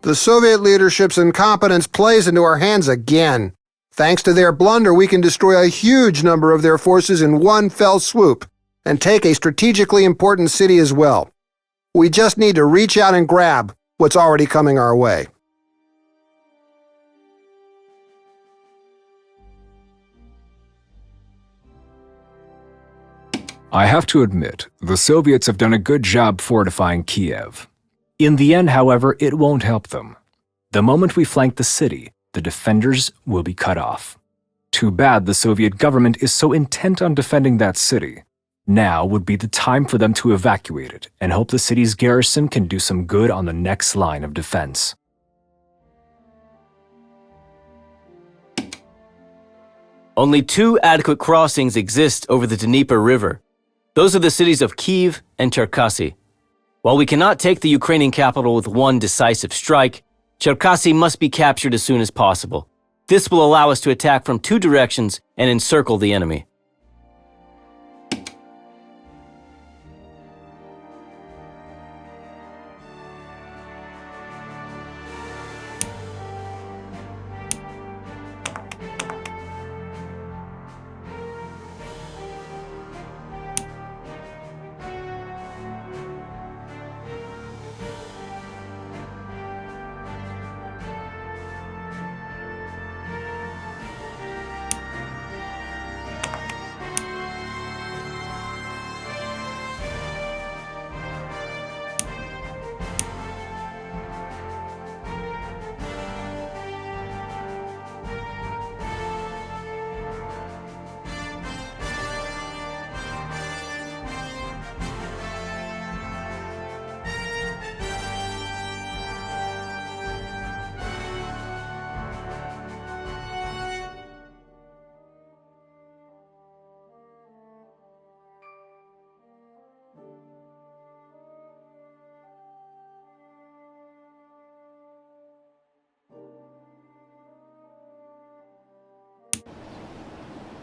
The Soviet leadership's incompetence plays into our hands again. Thanks to their blunder, we can destroy a huge number of their forces in one fell swoop and take a strategically important city as well. We just need to reach out and grab what's already coming our way. I have to admit, the Soviets have done a good job fortifying Kiev. In the end, however, it won't help them. The moment we flank the city, the defenders will be cut off. Too bad the Soviet government is so intent on defending that city. Now would be the time for them to evacuate it and hope the city's garrison can do some good on the next line of defense. Only 2 adequate crossings exist over the Dnieper River. Those are the cities of Kiev and Cherkasy. While we cannot take the Ukrainian capital with one decisive strike, Cherkasy must be captured as soon as possible. This will allow us to attack from 2 directions and encircle the enemy.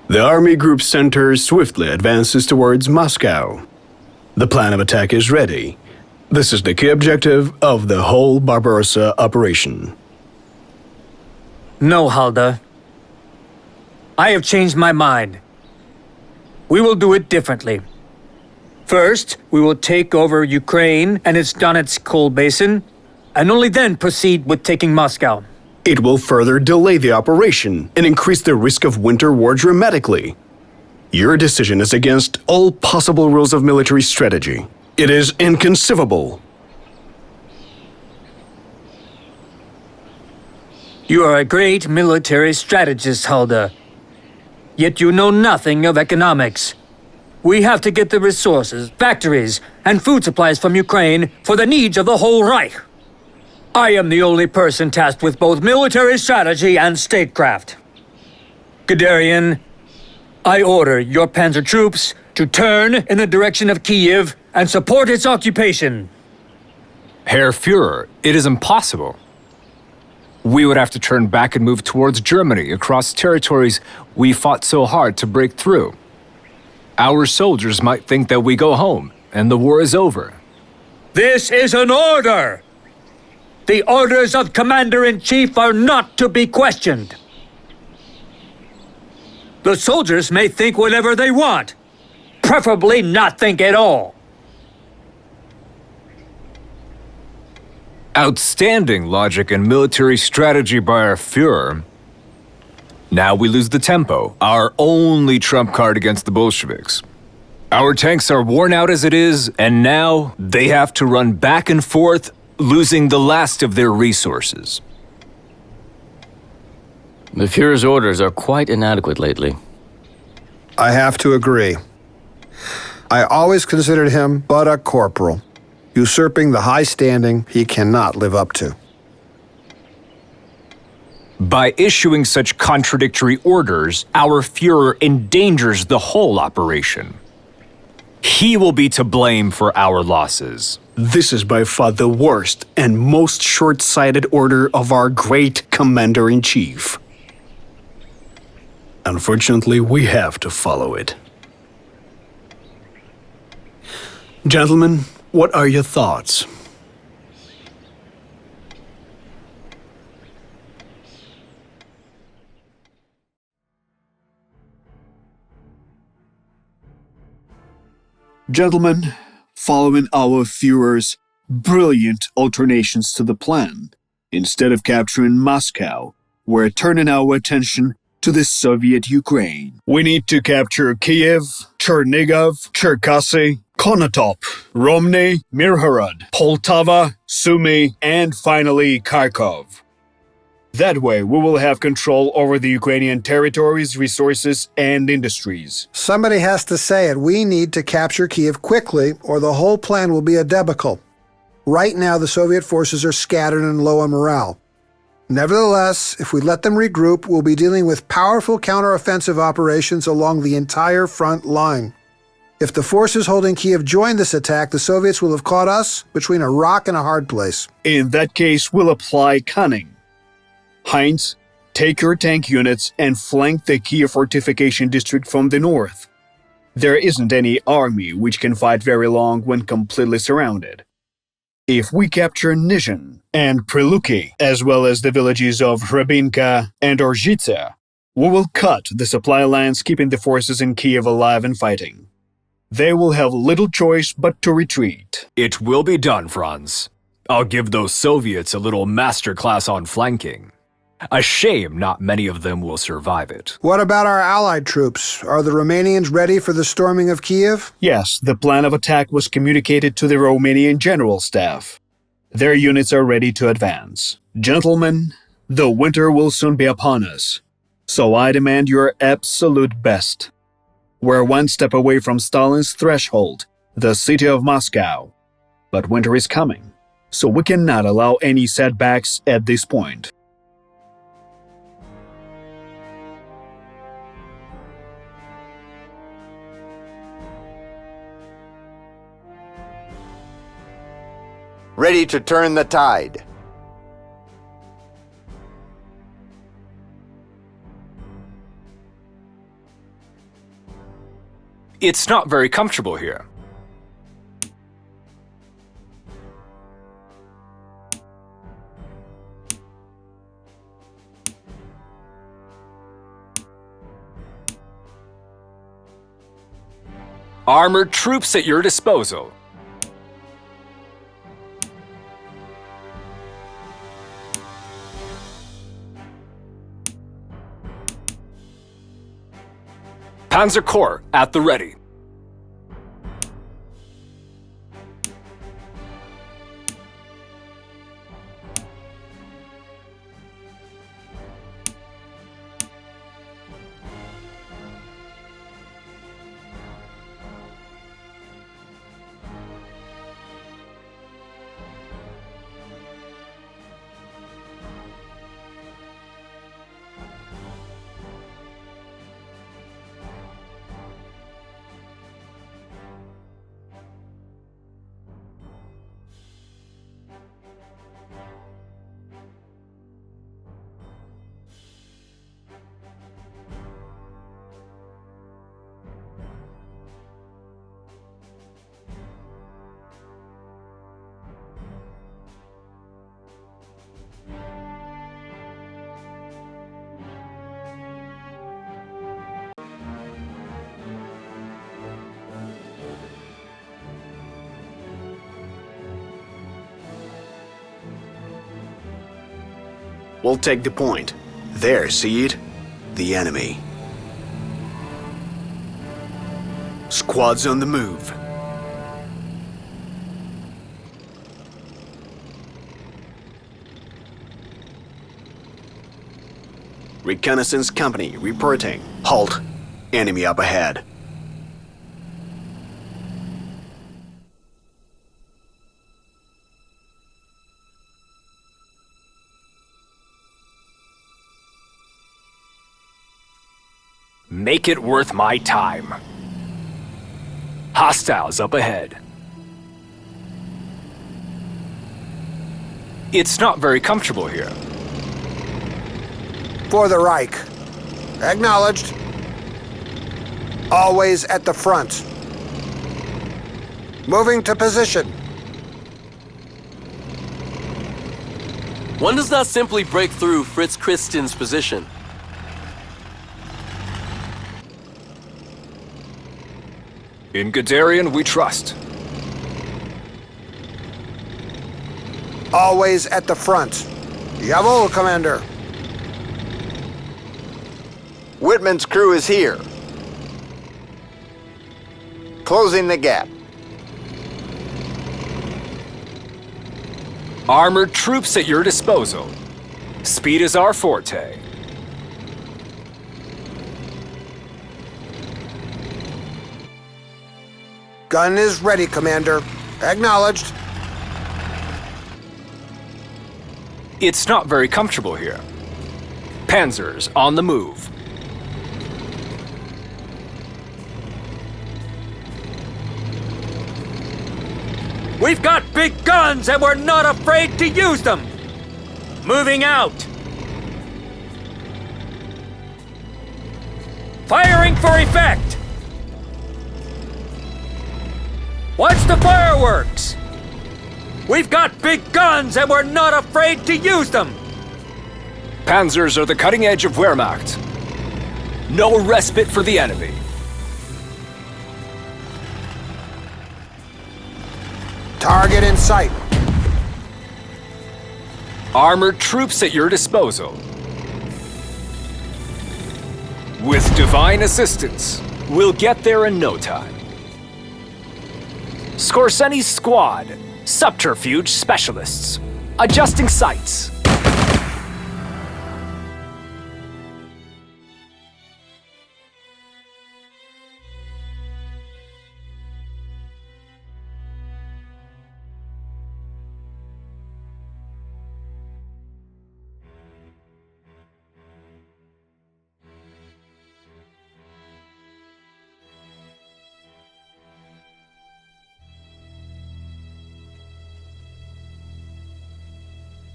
The Army Group Center swiftly advances towards Moscow. The plan of attack is ready. This is the key objective of the whole Barbarossa operation. No, Halder. I have changed my mind. We will do it differently. First, we will take over Ukraine and its Donetsk coal basin, and only then proceed with taking Moscow. It will further delay the operation and increase the risk of winter war dramatically. Your decision is against all possible rules of military strategy. It is inconceivable. You are a great military strategist, Halder. Yet you know nothing of economics. We have to get the resources, factories, and food supplies from Ukraine for the needs of the whole Reich. I am the only person tasked with both military strategy and statecraft. Guderian, I order your panzer troops to turn in the direction of Kiev and support its occupation. Herr Führer, it is impossible. We would have to turn back and move towards Germany across territories we fought so hard to break through. Our soldiers might think that we go home and the war is over. This is an order! The orders of Commander-in-Chief are not to be questioned. The soldiers may think whatever they want, preferably not think at all. Outstanding logic and military strategy by our Führer. Now we lose the tempo, our only trump card against the Bolsheviks. Our tanks are worn out as it is, and now they have to run back and forth, losing the last of their resources. The Führer's orders are quite inadequate lately. I have to agree. I always considered him but a corporal, usurping the high standing he cannot live up to. By issuing such contradictory orders, our Führer endangers the whole operation. He will be to blame for our losses. This is by far the worst and most short-sighted order of our great Commander-in-Chief. Unfortunately, we have to follow it. Gentlemen, what are your thoughts? Gentlemen, following our Führer's brilliant alternations to the plan, instead of capturing Moscow, we're turning our attention to the Soviet Ukraine. We need to capture Kiev, Chernigov, Cherkasy, Konotop, Romny, Mirhorod, Poltava, Sumy, and finally Kharkov. That way, we will have control over the Ukrainian territories, resources, and industries. Somebody has to say it. We need to capture Kiev quickly, or the whole plan will be a debacle. Right now, the Soviet forces are scattered and low on morale. Nevertheless, if we let them regroup, we'll be dealing with powerful counteroffensive operations along the entire front line. If the forces holding Kiev join this attack, the Soviets will have caught us between a rock and a hard place. In that case, we'll apply cunning. Heinz, take your tank units and flank the Kiev fortification district from the north. There isn't any army which can fight very long when completely surrounded. If we capture Nizhyn and Priluki, as well as the villages of Hrabinka and Orzhitsa, we will cut the supply lines keeping the forces in Kiev alive and fighting. They will have little choice but to retreat. It will be done, Franz. I'll give those Soviets a little masterclass on flanking. A shame not many of them will survive it. What about our allied troops? Are the Romanians ready for the storming of Kiev? Yes, the plan of attack was communicated to the Romanian General Staff. Their units are ready to advance. Gentlemen, the winter will soon be upon us, so I demand your absolute best. We're one step away from Stalin's threshold, the city of Moscow. But winter is coming, so we cannot allow any setbacks at this point. Ready to turn the tide. It's not very comfortable here. Armored troops at your disposal. Panzer Corps at the ready. We'll take the point. There, see it? The enemy. Squads on the move. Reconnaissance company reporting. Halt. Enemy up ahead. Make it worth my time. Hostiles up ahead. It's not very comfortable here. For the Reich. Acknowledged. Always at the front. Moving to position. One does not simply break through Fritz Christian's position. In Guderian, we trust. Always at the front. Jawohl, Commander. Whitman's crew is here. Closing the gap. Armored troops at your disposal. Speed is our forte. Gun is ready, Commander. Acknowledged. It's not very comfortable here. Panzers on the move. We've got big guns and we're not afraid to use them! Moving out! Firing for effect! Watch the fireworks! We've got big guns and we're not afraid to use them! Panzers are the cutting edge of Wehrmacht. No respite for the enemy. Target in sight. Armored troops at your disposal. With divine assistance, we'll get there in no time. Skorseni's squad, subterfuge specialists, adjusting sights.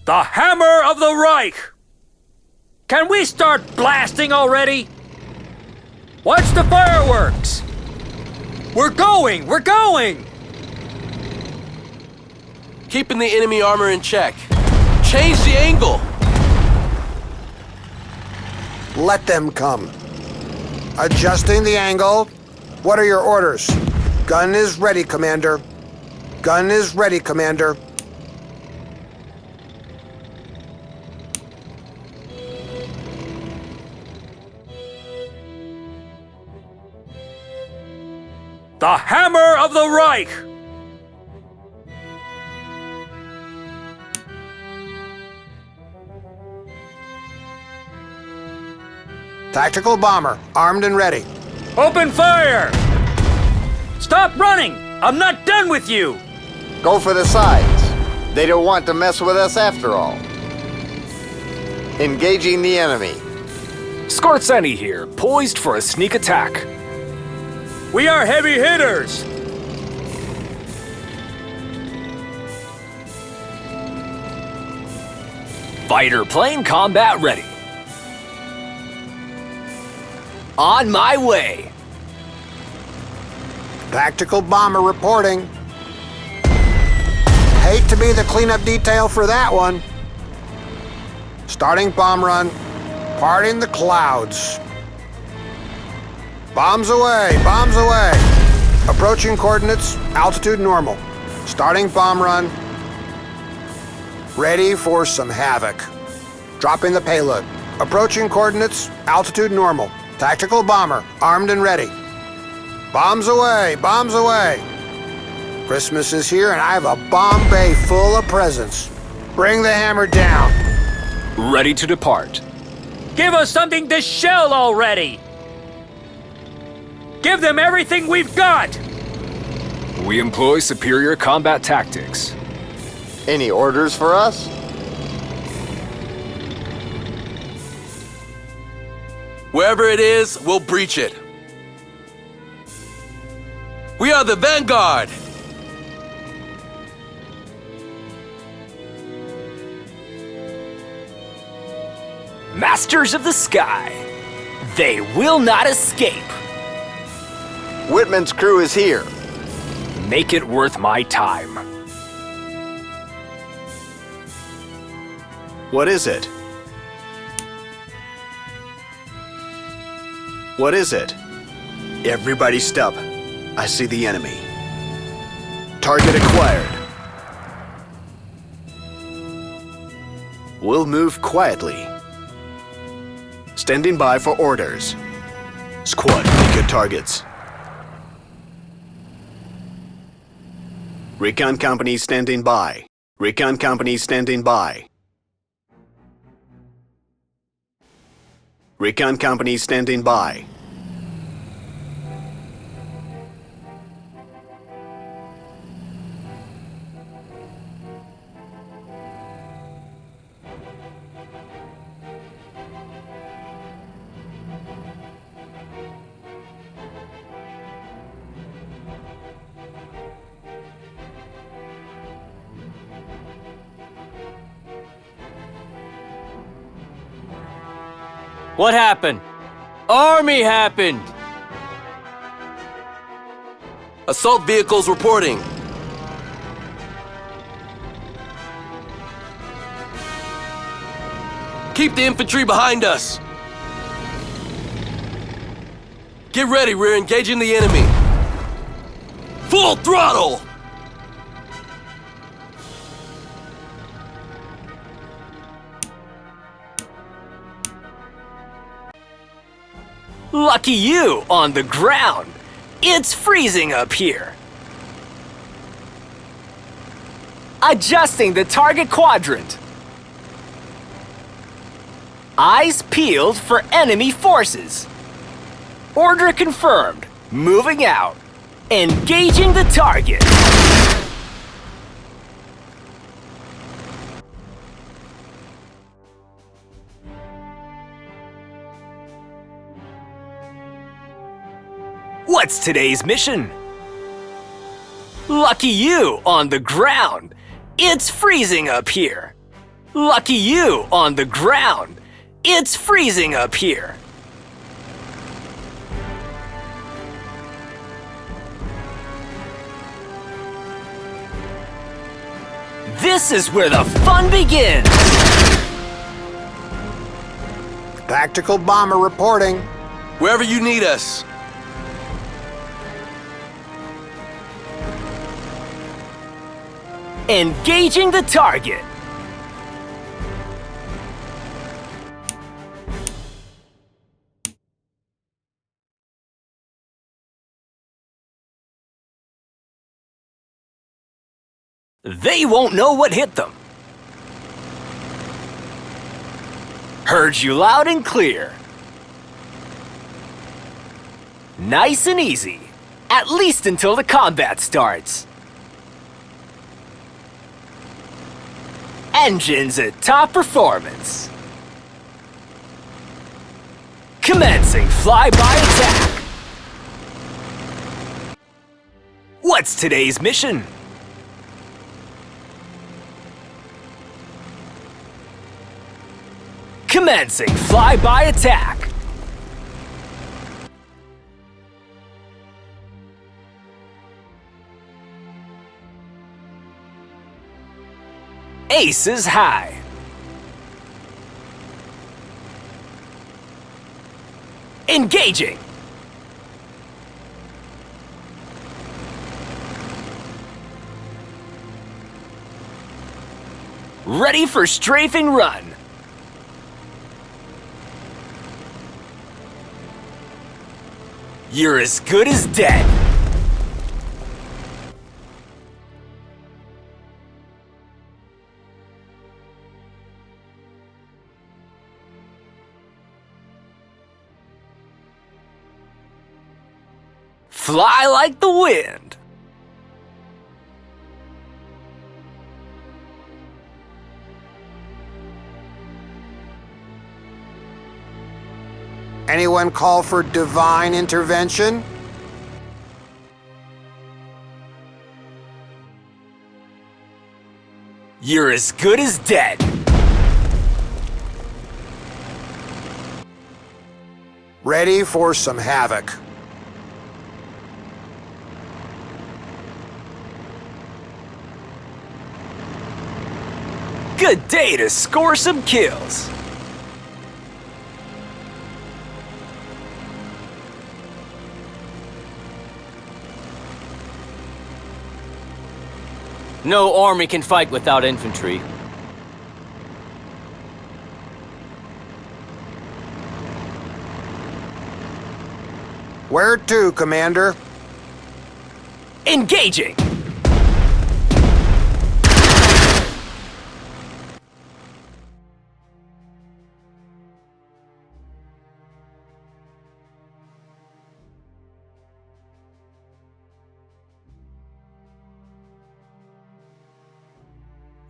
The Hammer of the Reich! Can we start blasting already? Watch the fireworks! We're going! We're going! Keeping the enemy armor in check. Change the angle! Let them come. Adjusting the angle. What are your orders? Gun is ready, Commander. Gun is ready, Commander. The Hammer of the Reich! Tactical bomber, armed and ready. Open fire! Stop running! I'm not done with you! Go for the sides. They don't want to mess with us after all. Engaging the enemy. Skorzeny here, poised for a sneak attack. We are heavy hitters! Fighter plane combat ready. On my way. Tactical bomber reporting. Hate to be the cleanup detail for that one. Starting bomb run. Parting the clouds. Bombs away, bombs away. Approaching coordinates, altitude normal. Starting bomb run. Ready for some havoc. Dropping the payload. Approaching coordinates, altitude normal. Tactical bomber, armed and ready. Bombs away, bombs away. Christmas is here and I have a bomb bay full of presents. Bring the hammer down. Ready to depart. Give us something to shell already! Give them everything we've got! We employ superior combat tactics. Any orders for us? Wherever it is, we'll breach it. We are the vanguard! Masters of the sky. They will not escape. Whitman's crew is here. Make it worth my time. What is it? What is it? Everybody stop. I see the enemy. Target acquired. We'll move quietly. Standing by for orders. Squad, pick your targets. Recon company standing by. Recon company standing by. Recon company standing by. What happened? Army happened! Assault vehicles reporting. Keep the infantry behind us. Get ready, we're engaging the enemy. Full throttle! Lucky you, on the ground. It's freezing up here. Adjusting the target quadrant. Eyes peeled for enemy forces. Order confirmed. Moving out. Engaging the target. What's today's mission? Lucky you, on the ground. It's freezing up here. Lucky you, on the ground. It's freezing up here. This is where the fun begins! Tactical bomber reporting. Wherever you need us. Engaging the target. They won't know what hit them. Heard you loud and clear. Nice and easy. At least until the combat starts. Engines at top performance. Commencing flyby attack. What's today's mission? Commencing flyby attack. Aces high. Engaging. Ready for strafing run. You're as good as dead. Fly like the wind. Anyone call for divine intervention? You're as good as dead. Ready for some havoc. Good day to score some kills. No army can fight without infantry. Where to, Commander? Engaging.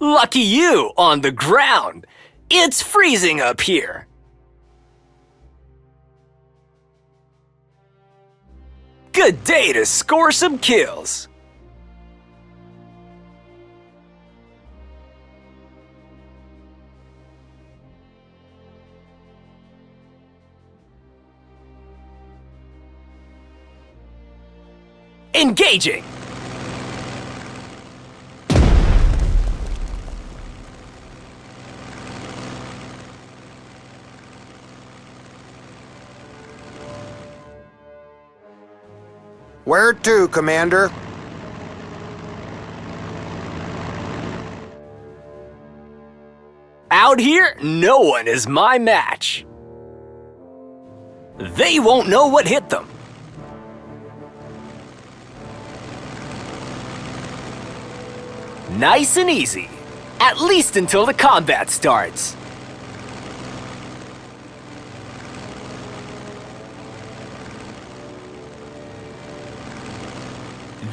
Lucky you, on the ground. It's freezing up here. Good day to score some kills. Engaging! Where to, Commander? Out here, no one is my match. They won't know what hit them. Nice and easy. At least until the combat starts.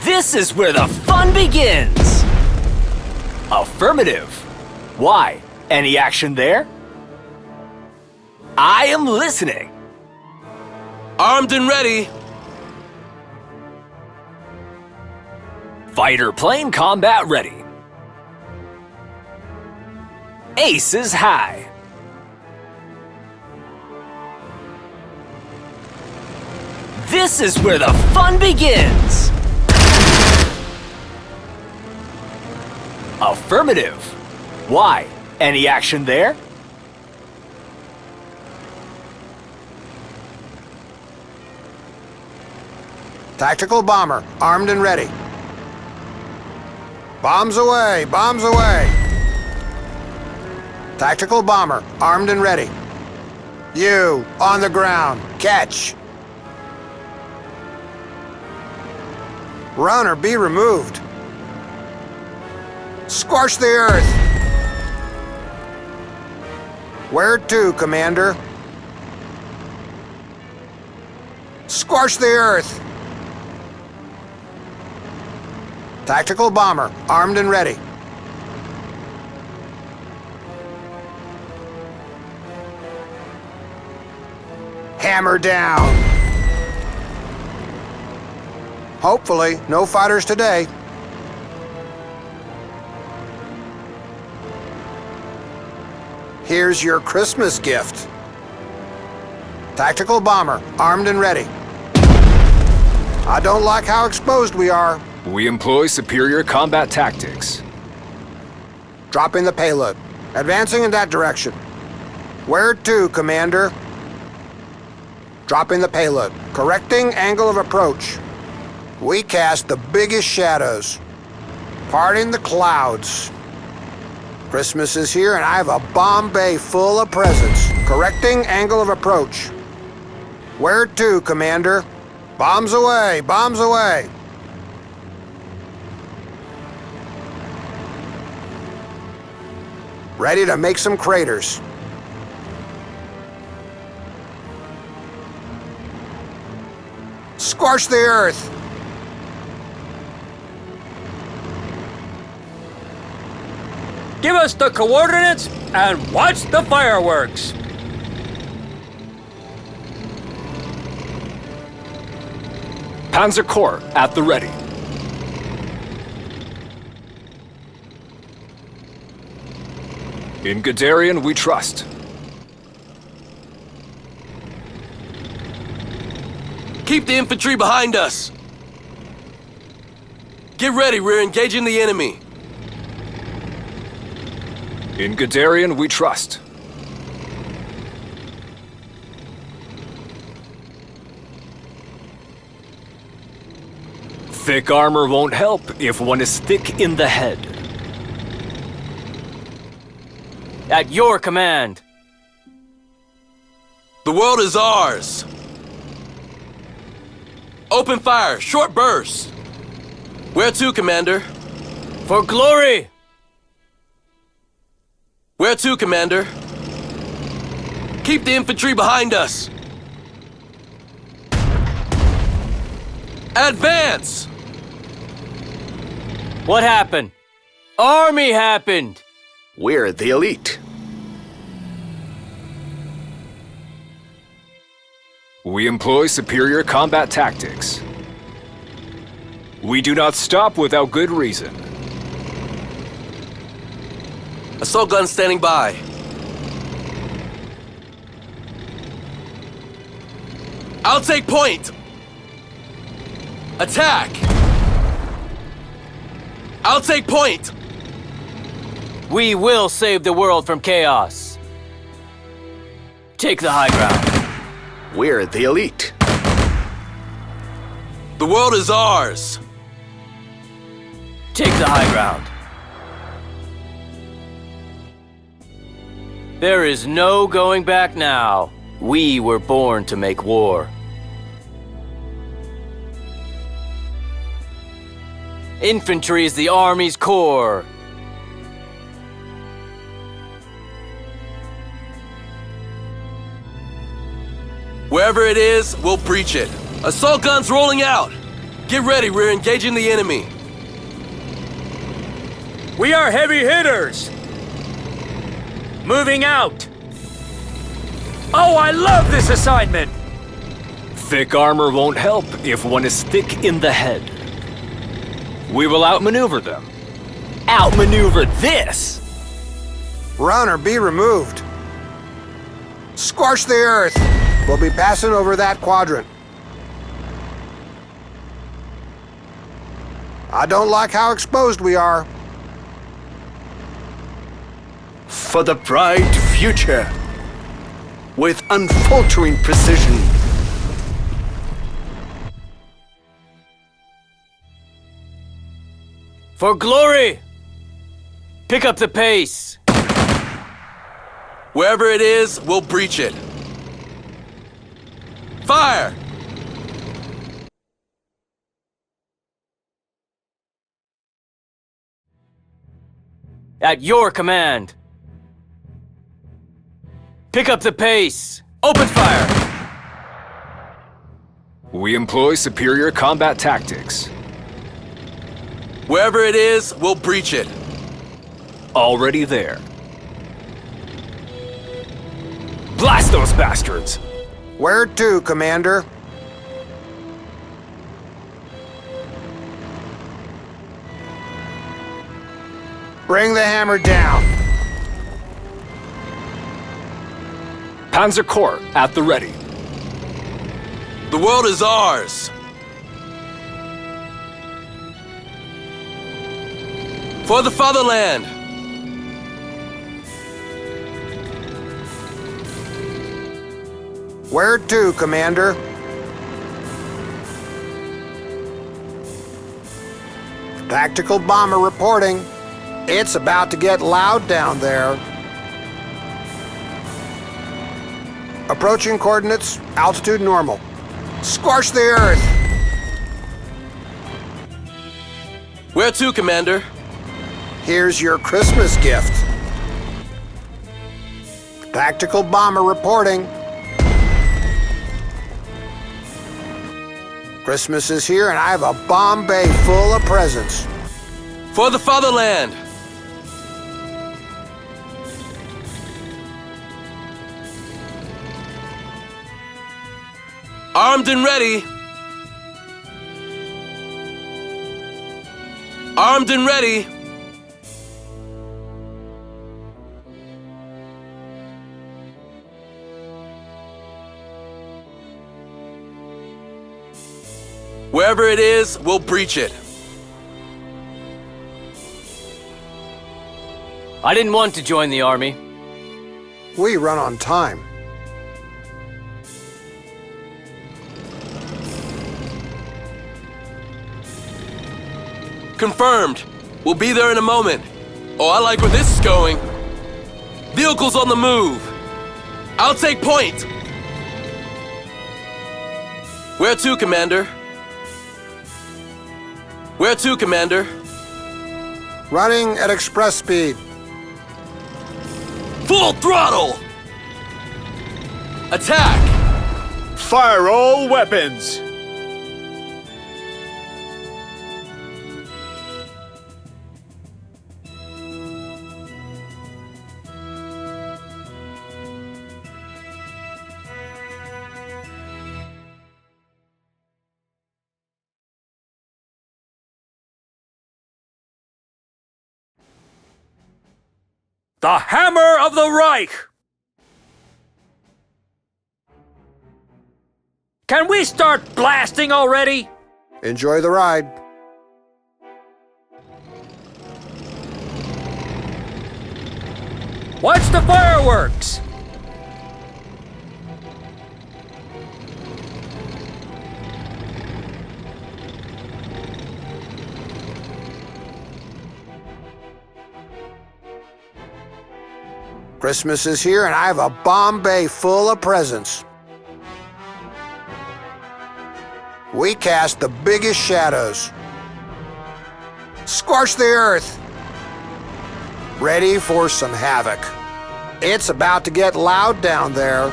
This is where the fun begins! Affirmative. Why? Any action there? I am listening. Armed and ready. Fighter plane combat ready. Ace is high. This is where the fun begins! Affirmative. Why? Any action there? Tactical bomber, armed and ready. Bombs away, bombs away. Tactical bomber, armed and ready. You, on the ground, catch. Run or be removed. Scorch the earth. Where to, Commander? Scorch the earth. Tactical bomber, armed and ready. Hammer down. Hopefully, no fighters today. Here's your Christmas gift. Tactical bomber, armed and ready. I don't like how exposed we are. We employ superior combat tactics. Dropping the payload. Advancing in that direction. Where to, Commander? Dropping the payload. Correcting angle of approach. We cast the biggest shadows. Parting the clouds. Christmas is here and I have a bomb bay full of presents. Correcting angle of approach. Where to, Commander? Bombs away, bombs away. Ready to make some craters. Scorch the earth. Give us the coordinates and watch the fireworks. Panzer Corps at the ready. In Guderian we trust. Keep the infantry behind us. Get ready, we're engaging the enemy. In Guderian we trust. Thick armor won't help if one is thick in the head. At your command. The world is ours. Open fire, short bursts. Where to, Commander? For glory! Where to, Commander? Keep the infantry behind us. Advance! What happened? Army happened! We're the elite. We employ superior combat tactics. We do not stop without good reason. Assault gun standing by. I'll take point! Attack! I'll take point! We will save the world from chaos. Take the high ground. We're the elite. The world is ours! Take the high ground. There is no going back now. We were born to make war. Infantry is the army's core. Wherever it is, we'll breach it. Assault guns rolling out! Get ready, we're engaging the enemy. We are heavy hitters! Moving out! Oh, I love this assignment! Thick armor won't help if one is thick in the head. We will outmaneuver them. Outmaneuver this! Run or be removed. Scorch the earth. We'll be passing over that quadrant. I don't like how exposed we are. For the bright future. With unfaltering precision. For glory! Pick up the pace. Wherever it is, we'll breach it. Fire! At your command. Pick up the pace. Open fire. We employ superior combat tactics. Wherever it is, we'll breach it. Already there. Blast those bastards! Where to, Commander? Bring the hammer down. Panzer Corps at the ready. The world is ours. For the fatherland. Where to, Commander? Tactical bomber reporting. It's about to get loud down there. Approaching coordinates, altitude normal. Scorch the earth! Where to, Commander? Here's your Christmas gift. Tactical bomber reporting. Christmas is here and I have a bomb bay full of presents. For the fatherland. Armed and ready. Armed and ready. Wherever it is, we'll breach it. I didn't want to join the army. We run on time. Confirmed. We'll be there in a moment. Oh, I like where this is going. Vehicles on the move. I'll take point. Where to, Commander? Where to, Commander? Running at express speed. Full throttle! Attack! Fire all weapons! The Hammer of the Reich! Can we start blasting already? Enjoy the ride. Watch the fireworks! Christmas is here and I have a bomb bay full of presents. We cast the biggest shadows. Scorch the earth. Ready for some havoc. It's about to get loud down there.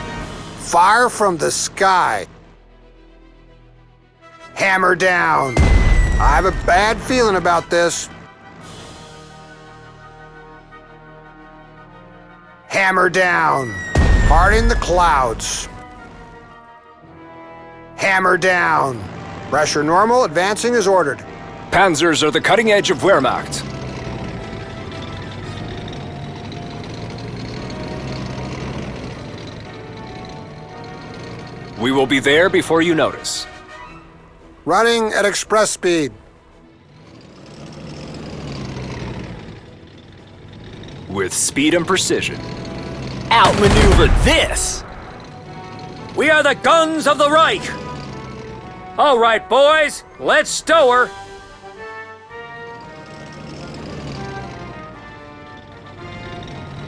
Fire from the sky. Hammer down. I have a bad feeling about this. Hammer down. Parting the clouds. Hammer down. Pressure normal, advancing as ordered. Panzers are the cutting edge of Wehrmacht. We will be there before you notice. Running at express speed. With speed and precision. Outmaneuver this! We are the guns of the Reich! All right, boys, let's stow her!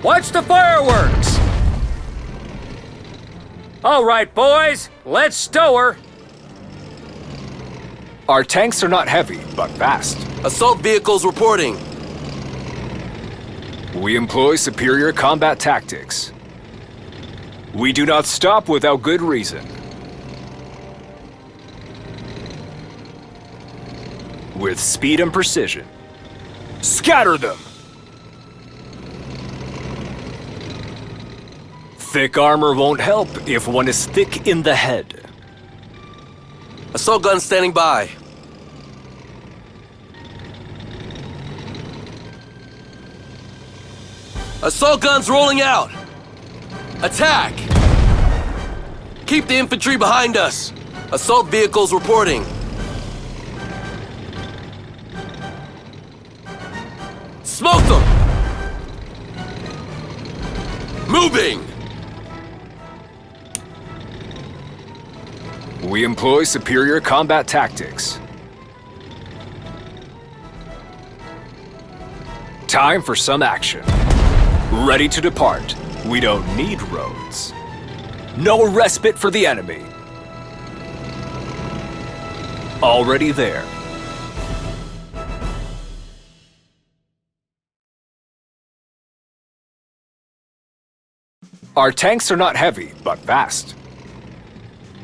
Watch the fireworks! All right, boys, let's stow her! Our tanks are not heavy, but fast. Assault vehicles reporting. We employ superior combat tactics. We do not stop without good reason. With speed and precision. Scatter them! Thick armor won't help if one is thick in the head. Assault gun standing by. Assault guns rolling out. Attack! Keep the infantry behind us. Assault vehicles reporting. Smoke them! Moving! We employ superior combat tactics. Time for some action. Ready to depart. We don't need roads. No respite for the enemy. Already there. Our tanks are not heavy, but fast.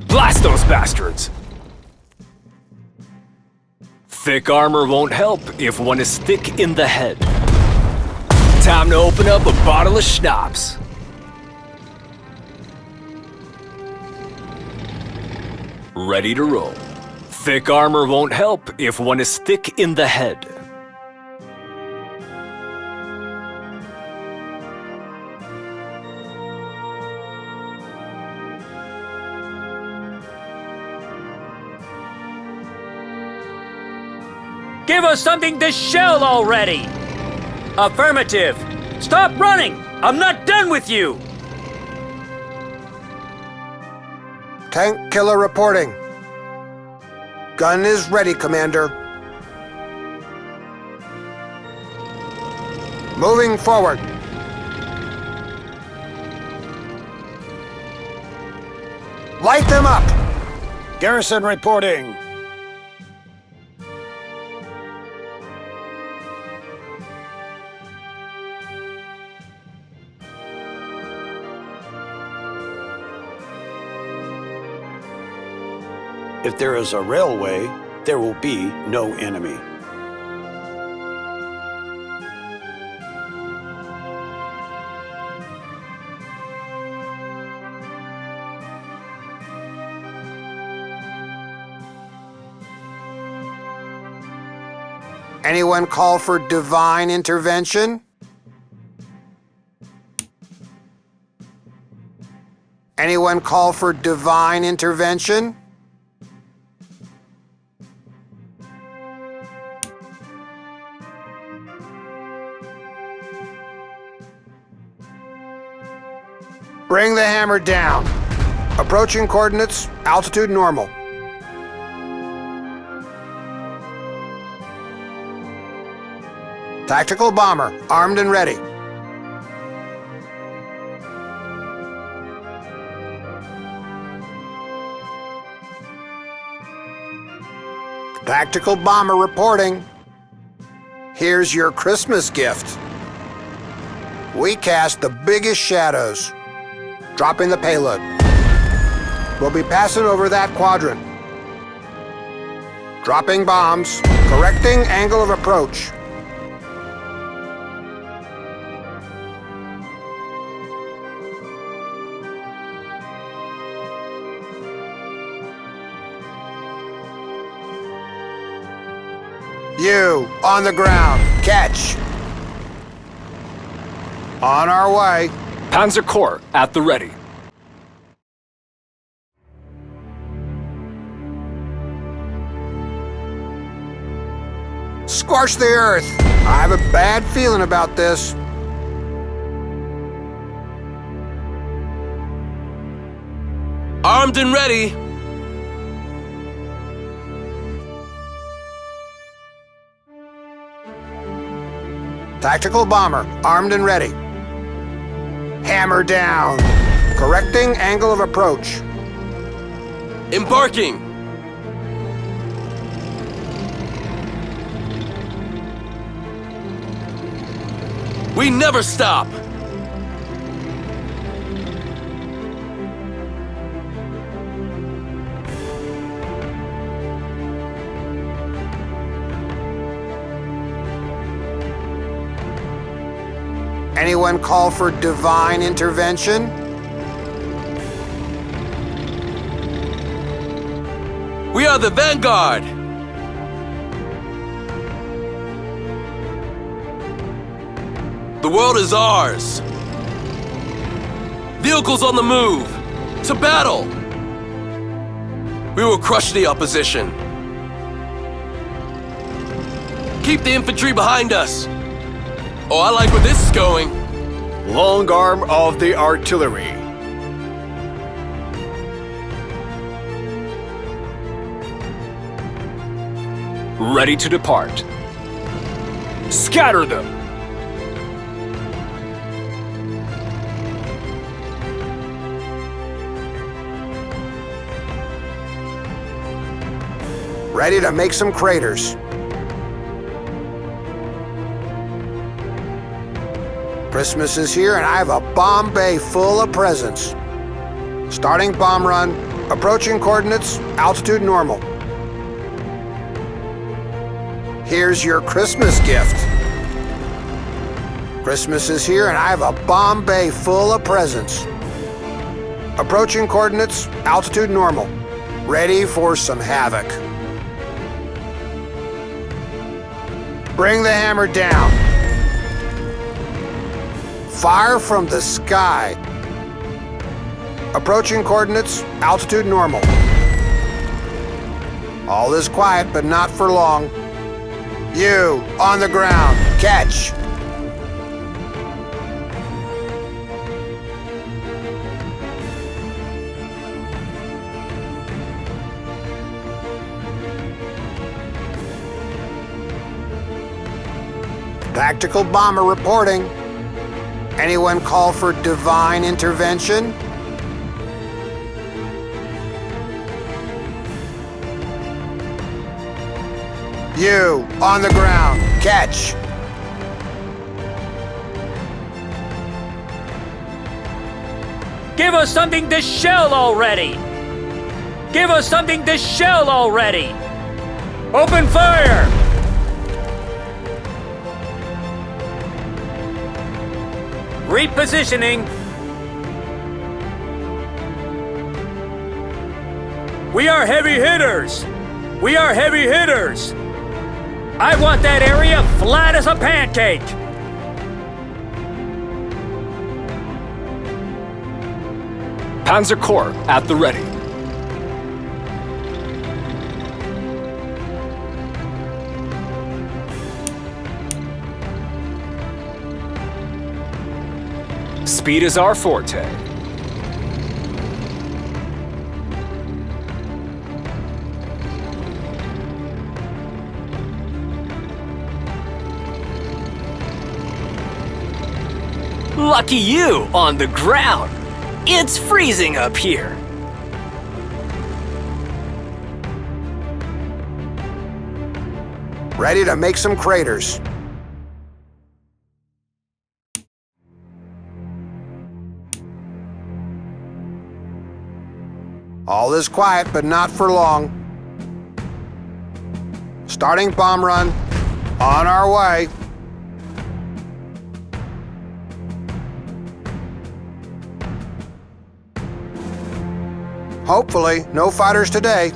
Blast those bastards! Thick armor won't help if one is thick in the head. Time to open up a bottle of schnapps. Ready to roll. Thick armor won't help if one is thick in the head. Give us something to shell already! Affirmative! Stop running! I'm not done with you! Tank killer reporting. Gun is ready, Commander. Moving forward. Light them up! Garrison reporting. If there is a railway, there will be no enemy. Anyone call for divine intervention? Anyone call for divine intervention? Bring the hammer down. Approaching coordinates, altitude normal. Tactical bomber, armed and ready. Tactical bomber reporting. Here's your Christmas gift. We cast the biggest shadows. Dropping the payload. We'll be passing over that quadrant. Dropping bombs. Correcting angle of approach. You, on the ground. Catch. On our way. Panzer Corps, at the ready. Scorch the earth. I have a bad feeling about this. Armed and ready. Tactical bomber, armed and ready. Hammer down. Correcting angle of approach. Embarking. We never stop. Anyone call for divine intervention? We are the vanguard. The world is ours. Vehicles on the move. To battle. We will crush the opposition. Keep the infantry behind us. Oh, I like where this is going. Long arm of the artillery. Ready to depart. Scatter them! Ready to make some craters. Christmas is here and I have a bomb bay full of presents. Starting bomb run, approaching coordinates, altitude normal. Here's your Christmas gift. Christmas is here and I have a bomb bay full of presents. Approaching coordinates, altitude normal. Ready for some havoc. Bring the hammer down. Fire from the sky. Approaching coordinates, altitude normal. All is quiet, but not for long. You, on the ground. Catch. Tactical bomber reporting. Anyone call for divine intervention? You, on the ground. Catch. Give us something to shell already! Give us something to shell already! Open fire! Repositioning. We are heavy hitters! We are heavy hitters! I want that area flat as a pancake! Panzer Corps, at the ready. Speed is our forte. Lucky you, on the ground. It's freezing up here. Ready to make some craters. All is quiet, but not for long. Starting bomb run. On our way. Hopefully, no fighters today.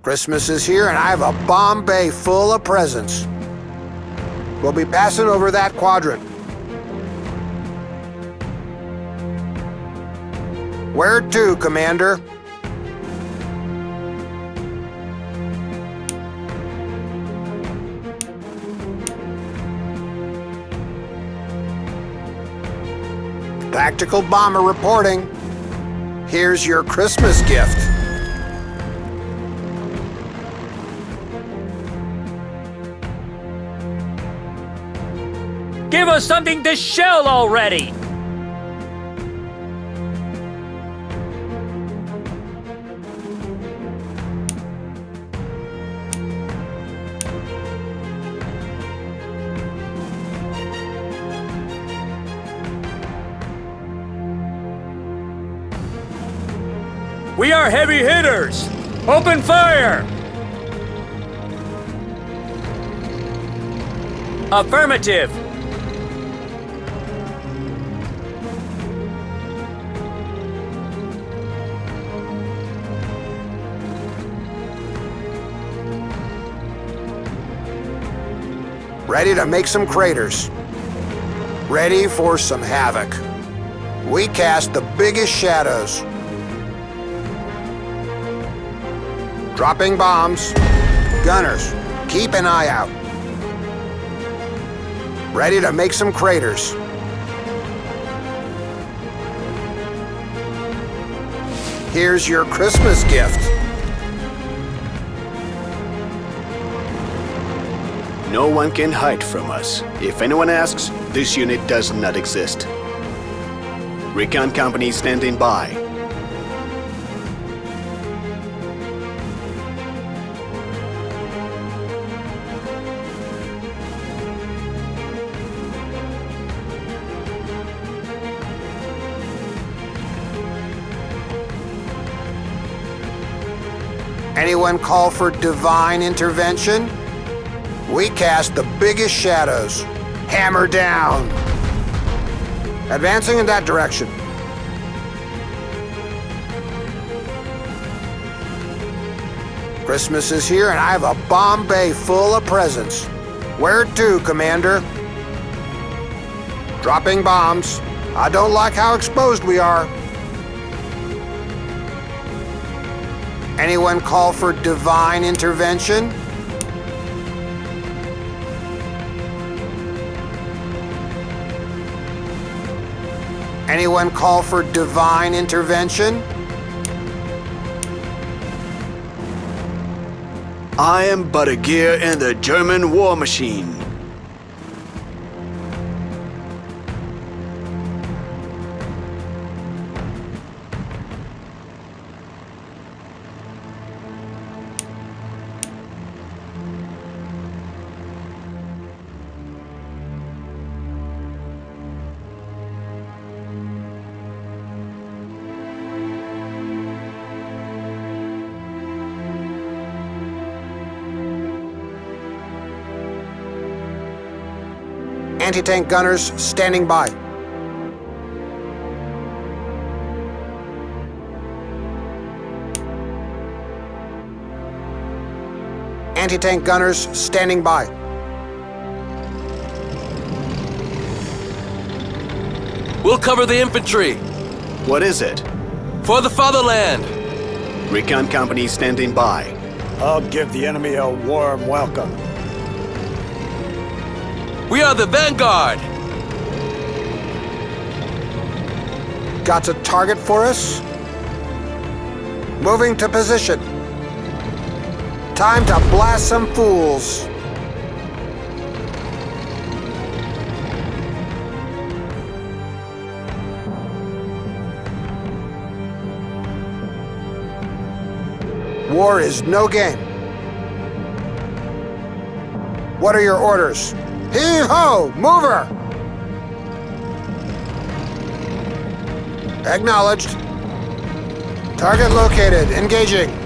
Christmas is here and I have a bomb bay full of presents. We'll be passing over that quadrant. Where to, Commander? Tactical bomber reporting. Here's your Christmas gift. Give us something to shell already! We are heavy hitters! Open fire! Affirmative! Ready to make some craters. Ready for some havoc. We cast the biggest shadows. Dropping bombs. Gunners, keep an eye out. Ready to make some craters. Here's your Christmas gift. No one can hide from us. If anyone asks, this unit does not exist. Recon company standing by. Anyone call for divine intervention? We cast the biggest shadows. Hammer down. Advancing in that direction. Christmas is here and I have a bomb bay full of presents. Where to, Commander? Dropping bombs. I don't like how exposed we are. Anyone call for divine intervention? Anyone call for divine intervention? I am but a gear in the German war machine. Anti-tank gunners standing by. Anti-tank gunners standing by. We'll cover the infantry. What is it? For the fatherland. Recon company standing by. I'll give the enemy a warm welcome. We are the vanguard. Got a target for us? Moving to position. Time to blast some fools. War is no game. What are your orders? Heave-ho! Mover! Acknowledged. Target located. Engaging.